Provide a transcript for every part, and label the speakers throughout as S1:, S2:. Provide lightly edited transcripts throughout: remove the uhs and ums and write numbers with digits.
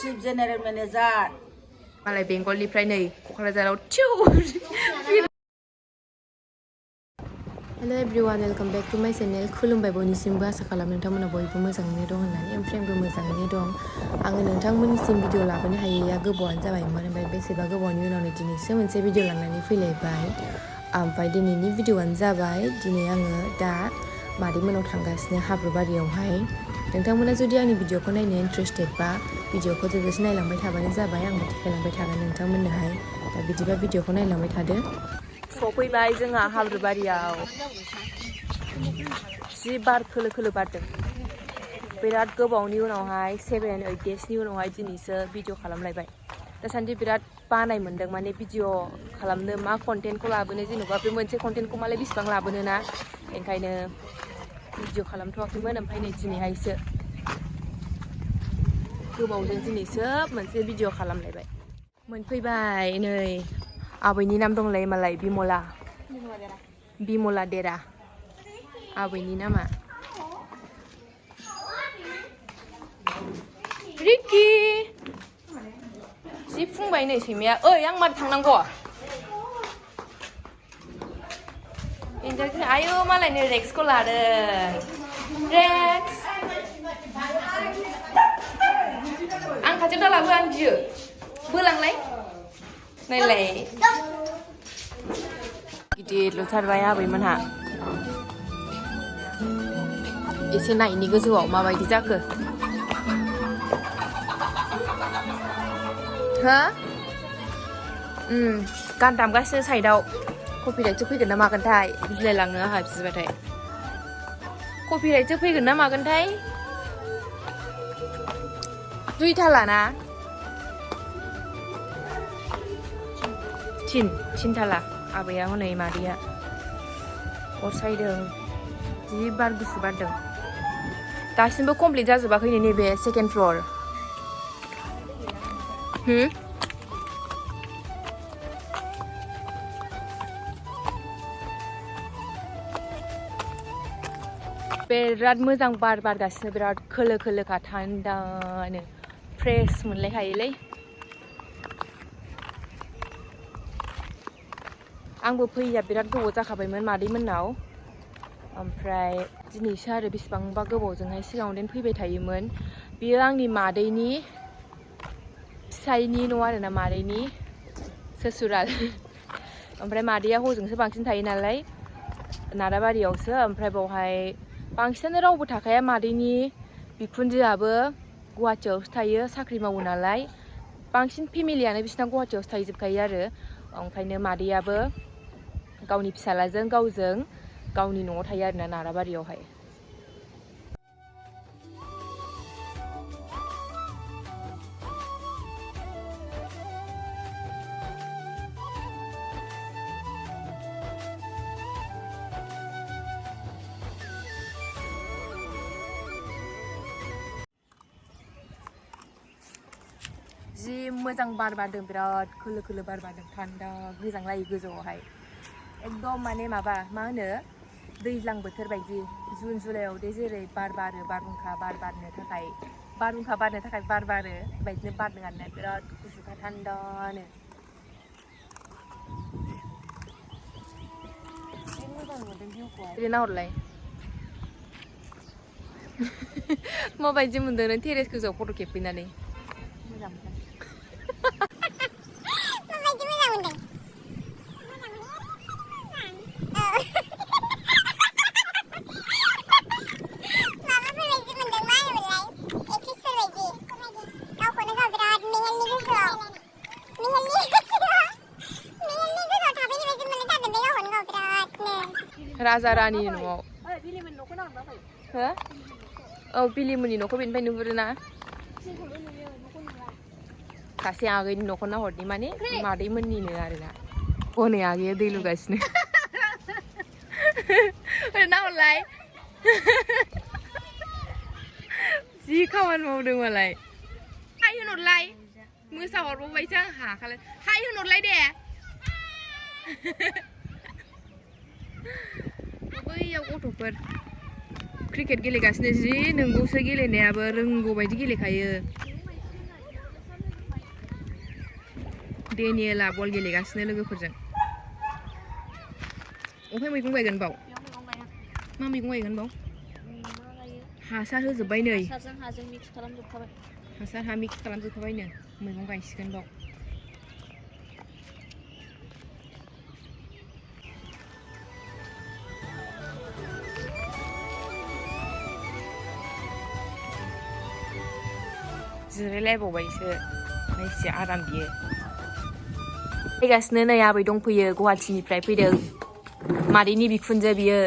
S1: Chief General Manager
S2: मालाय बेंगलनिफ्राय नै क'क्राझाराव थिउ हेल' एभ्रिवान वेलकाम बेक टु माय चेनेल खुलुमबाय बयनिसिमबो आसा खालामो नोंथांमोना बयबो मोजाङैनो दं होननानै ओमफ्राय आंबो मोजाङैनो दं आङो नोंथांमोननिसिम भिडिअ लाबोनो हायैया गोबावानो जाबायमोन ओमफ्राय बेसेबा गोबावनि उनावनो दिनैसो मोनसे भिडिअ लानानै फैलायबाय ओमफ्राय दिनैनि भिडिअआनो जाबाय दिनै आङो दा मादैमोनाव थांगासिनो हाब्रुबारियावहाय नोंथांमोना जुदि आंनि भिडिअखौ नायनो इन्ट्रेस्टेडबा भिडिअखौ जोबजासे नायलांबाय थाबानो जाबाय आंबो देखायलांबाय थागोन नोंथांमोननोहाय दा बिदिबा भिडिअखौ नायलांबाय थादो सफैबाय जोंहा हाब्रुबारियाव जि बार खोलो खोलो बारदों बिराद गोबावनि उनावहाय 7-8 डेजनि उनावहाय दिनैसो भिडिअ खालामलायबाय दासान्दि बिराद बानाय मोन्दों माने भिडिअ खालामनो मा कन्टेन्टखौ लाबोनो जेनेबा बे मोनसे कन्टेन्टखौ मालाय बेसिबां लाबोनो ना ओंखायनो भिडिअ खालामथ'वाखैमोन ओमफ्राय नै दिनैहायसो गोबावजों दिनैसो मोनसे भिडिअ खालामलायबाय मोनफैबाय नै आबैनि नाम दंलाय मालाय बिमला देरा आबैनि नामा रिक्कि जि फुंबाय नै सैमाया ओइ आं मारै थांनांगौ इन्जाय आयौ मालायनो रेक्सखौ लादों रेक्स आं खाथियाव दा लाबो आं गियो बोलांलाय नायलाय गिदिर लुथारबाय आबैमोनहा एसे नायनि गोजौआव माबायदि जाखो हो गान दामगासिनो साइडआव कपिराइटसो फैगोन ना मागोनथाय गिलायलाङो आंहा बिदिबाथाय कपिराइटसो फैगोन ना मागोनथाय दुइथाला ना थिनथाला आबैया हनै मादैया अर सायदों जि बार गुसु बारदों दासिमबो कमप्लिट जाजोबाखै नैबे सेकेन्ड फ्ल'र बिराद मोजां बार बारगासिनो बिराद खोलो खोलोखा थान्दानो फ्रेश मोनलायखायोलै आंबो फैया बिराद गोबाव जाखाबायमोन मादैमोननाव ओमफ्राय दिनैसो आरो बेसेबांबा गोबावजोंहाय सिगाङावनो फैबाय थायोमोन बियो आंनि मादैनि फिसायनि न' आरोना मादैनि ससुराल ओमफ्राय मादैया हजोंसो बांसिन थायो नालाय नाराबारियावसो ओमफ्राय बावहाय बांसिनानो रावबो थाखाया मादैनि बिखुनजोआबो गुवाहाटियावसो थायो साख्रि मावो नालाय बांसिन फेमिलियानो बिसिना गुवाहाटियावसो थाहैजोबखायो आरो ओंखायनो मादैयाबो गावनि फिसालाजों गावजों गावनि न'आव थायो आरोना नाराबारियावहाय जि मोजां बार बारदों बिराद खोलो खोलो बार बारदों थान्दा गोजांलायो गोजौआवहाय एकदम माने माबा मा होनो दैज्लां बोथोर बायदि जुन जुलाइआव दे जेरै बार बारो बारहुंखा बारनो थाखाय बार बारो बेबायदिनो बारदों आरोना बिराद गुसुखा थान्दानो मोजां नुदों भिउखौ नाहरलाय माबायदि मोनदों नों टेरेस गोजौआव फट' खेबफैनानै मोजां मोनदों राजा रानि न'आव हो औ बिलिमोननि न'खौ बेनिफ्राय नुहुरोना सासे आगैनि न'खौ नाहरनि माने मादैमोननिनो आरोना हनै आगैया दै लुगासिनो नाहरलाय जि खामानि मावदों मालाय हाय होनहरलाय मोसाहरबावबायसो आं हाखालाय हाय होनहरलाय दे बैयाव गथ'फोर क्रिकेट गेलेगासिनो जि नोंगौसो गेलेनायाबो रोंगौ बायदि गेलेखायो डेनियेला बल गेलेगासिनो लोगोफोरजों ओमफ्राय मैगं गायगोन बाव मा मैगं गायगोन बाव हासार होजोब्बाय नै
S1: हाजों मिक्स खालामजोबखाबाय
S2: हासार हा मिक्स खालामजोबखाबायनो मैगं गायसिगोन बाव जिरायलायबावबायसो एसे आराम बियो फैगासिनो नै आबै दंफैयो गुवाहाटीनिफ्राय फैदों मादैनि बिखुनजो बियो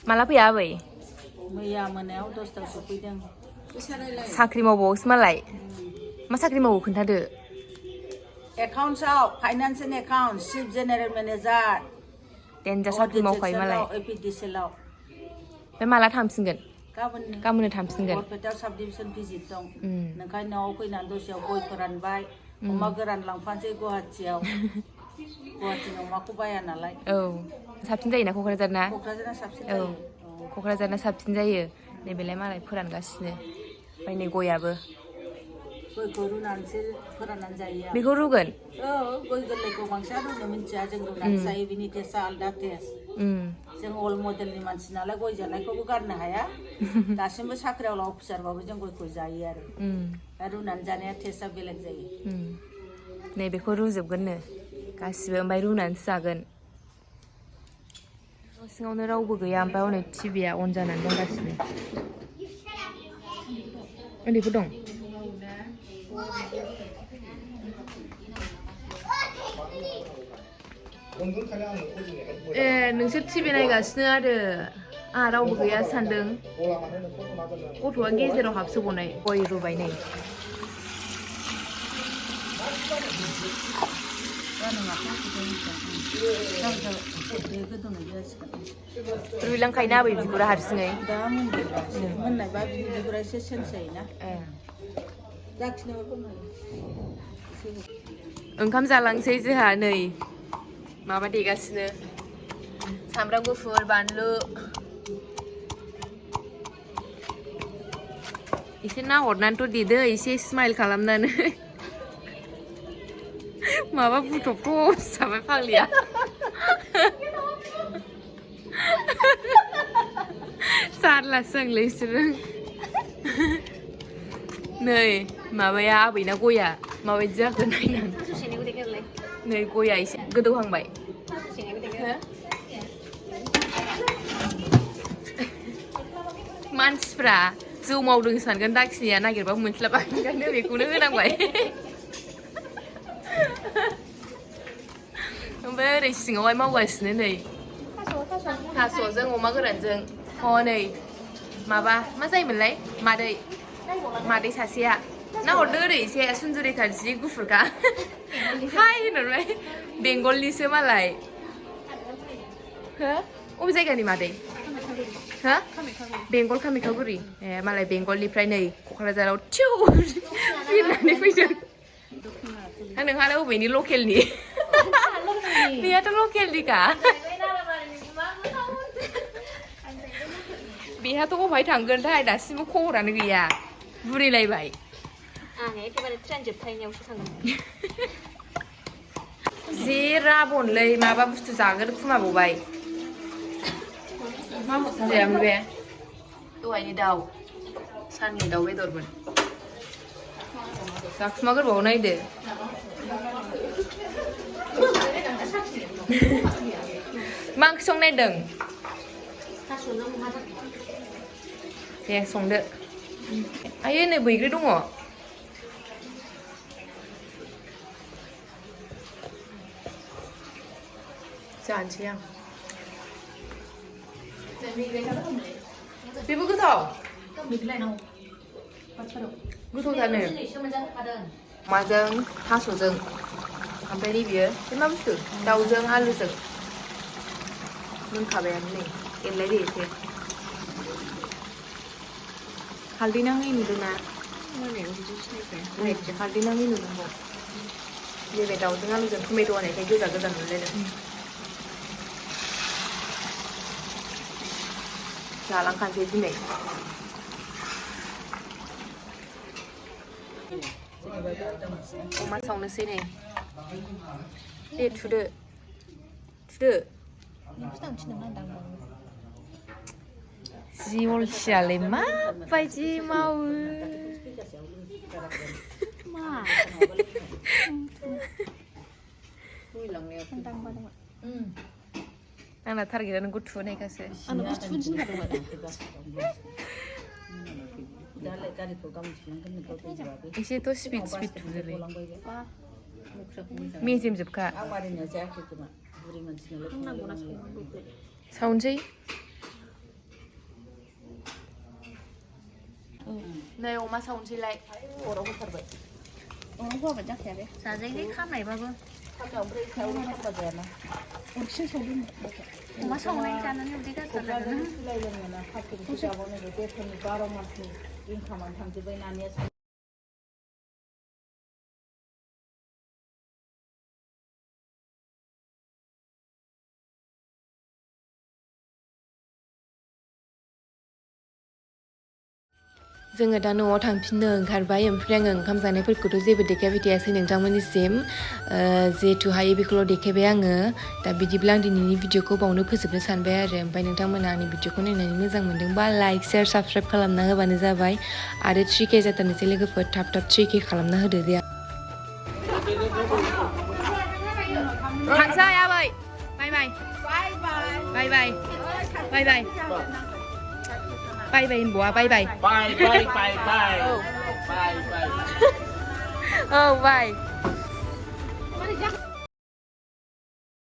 S2: माला फैया आबै
S1: मैया मोनायाव 10टायाव सफैदों
S2: साख्रि मावबावोसो मालाय मा साख्रि मावो खोन्थादो
S1: एकाउन्ट्सआव finance and accounts chief general manager
S2: देन्जार साख्रि मावखायो मालाय
S1: एपिडिसिएलआव
S2: ओमफ्राय माला थांफिनगोन गाबोननो थांफिनगोन
S1: बरपेटायाव साब डिभिजन भिजिट दं नोंखायनो न'आव फैनानै दसेयाव गय फोरानबाय अमा गोरान लांफानोसै गुवाहाटीयाव गुवाहाटीनि अमाखौ बाया नालाय
S2: औ साबसिन जायोना क'क्राझारना
S1: क'क्राझारना साबसिन
S2: औ
S1: जायो
S2: क'क्राझारना साबसिन जायो नैबेलाय मालाय फोरानगासिनो ओमफ्राय नै गयाबो
S1: गयखौ रुनानैसो फोराननानै जायो
S2: बेखौ रुगोन
S1: औ गय गोरलैखौ बांसिन रुनो मिन्थिया जों रुनानै जायो बिनि टेस्टआ आलदा टेस्ट जों अल मडेलनि मानसि नालाय गय जानायखौबो गारनो हाया दासिमबो साख्रियावला अफिसारबाबो जों गयखौ जायो आरो रुनानै जानाया टेस्टआ बेलेग जायो
S2: नैबेखौ रुजोबगोननो गासिबो ओमफ्राय रुनानैसो जागोन न' सिङावनो रावबो गैया ओमफ्राय हनै टिभिया अन जानानै दं गासिबो उन्दैफोर दं ए नोंसोर टिभि नायगासिनो आरो आंहा रावबो गैया सानदों गथ'आ गेजेराव हाबसोबावनाय गय रुबाय नै रुइलांखायोना आबै बिगुरा हारसिङै
S1: दा मोननायबा बिनि बिगुरा एसे चेन्ज जायोना
S2: ओंखाम जालांसै जोंहा नै माबा देगासिनो सामब्राम गुफुर बानलु एसे नाहरनानैथ' देदो एसे स्माइल खालामनानै माबा बुथबथ' जाबाय फाग्लिया जारलासो आंलै बिसोरो नै माबाया आबैना गया माबायदि जाखो नायनानै नै गया एसे गोदौहांबाय मानसिफ्रा जौ मावदों सानगोन दाखिनिया नागिरबाबो मोनस्लाबा ओंखायनो बेखौनो होनांबाय ओमफ्राय ओरै सिङावहाय मावगासिनो नै थास'जों अमा गोरानजों हनै माबा मा जायोमोनलाय मादै सासेया नाहरदो ओरै एसे सुन्जुरेखा जि गुफुरखा हाय होनहरबाय बेंगलनिसो मालाय हो अबे जायगानि मादै हो बेंगल कामाख्यागुरि ए मालाय बेंगलनिफ्राय नै क'क्राझाराव थिउ बिरनानै फैदों नोंहालाय अबेनि लकेलनि बेयाथ' लकेलनिखा बेहाथ' अबहाय थांगोनथाय दासिमबो खबरानो गैया बुरैलायबाय
S1: आं एखेबारे ट्रेन जोबथायनायावसो थांगोन
S2: जे राबनलै माबा बुस्थु जागोन खोमाबावबाय मा बुस्थु जायामोन बे दहायनि दाउ साननि दाउ बेदरमोन जाखुमा गोरबाव नायदो मा ओंख्रि संनो नागिरदों दे संदो आयै नै बैग्रि दङ जानोसै आं बेबो गोथाव गोथावथारनो अमाजों थास'जों ओमफ्राय नैबेयो बे मा बुस्थु दाउजों आलुजों मोनखाबायानो नै एरलायदो एसे हालदै नाङै नुदोंना हालदै नाङै नुदोंबाव नैबे दाउजों आलुजों टमेट' होनायखाय गोजा गोजा नुलायदों जालांखानोसै दिनै अमा सावनोसै नै दे थुदो थुदो जि अलसियालाय माबायदि मावो आंना टारगेटआ नोंखौ थुहोनायखासो एसेथ' स्पिड थुदोलै मेजेम जोबखा सावनोसै नै अमा सावनोसैलाय अराव होथारबाय अराव होआबानो जाखाया बे जाजायोलै खामनायबाबो ओमफ्राय सायाव खामबा जायाना अरखिजों सावदों अमा सावनाय जानानै उदै गाज्रि जागोन सोलायलोङोना खाथिखौ जाबावनो बेथननि 12 मासनि इनकामानो थांजोब्बाय नानिया जोङो दा न'आव थांफिननो ओंखारबाय ओमफ्राय आङो ओंखाम जानायफोरखौथ' जेबो देखायबाय थायासै नोंथांमोननिसिम जेहेतु हायो बेखौल' देखायबाय आङो दा बिदिब्ला आं दिनैनि भिडिअखौ बावनो फोजोबनो सानबाय आरो ओमफ्राय नोंथांमोना आंनि भिडिअखौ नायनानै मोजां मोनदोंबा लाइक शेयार साबस्क्राइब खालामना होबानो जाबाय आरो 3K जाथारनोसै लोगोफोर थाब थाब 3K खालामना होदो दे थांसै आबै बाय बाय बाय बाय बाय बाय बाय बाय होनबावा बाय बाय
S3: बाय बाय बाय बाय बाय बाय
S2: औ बाय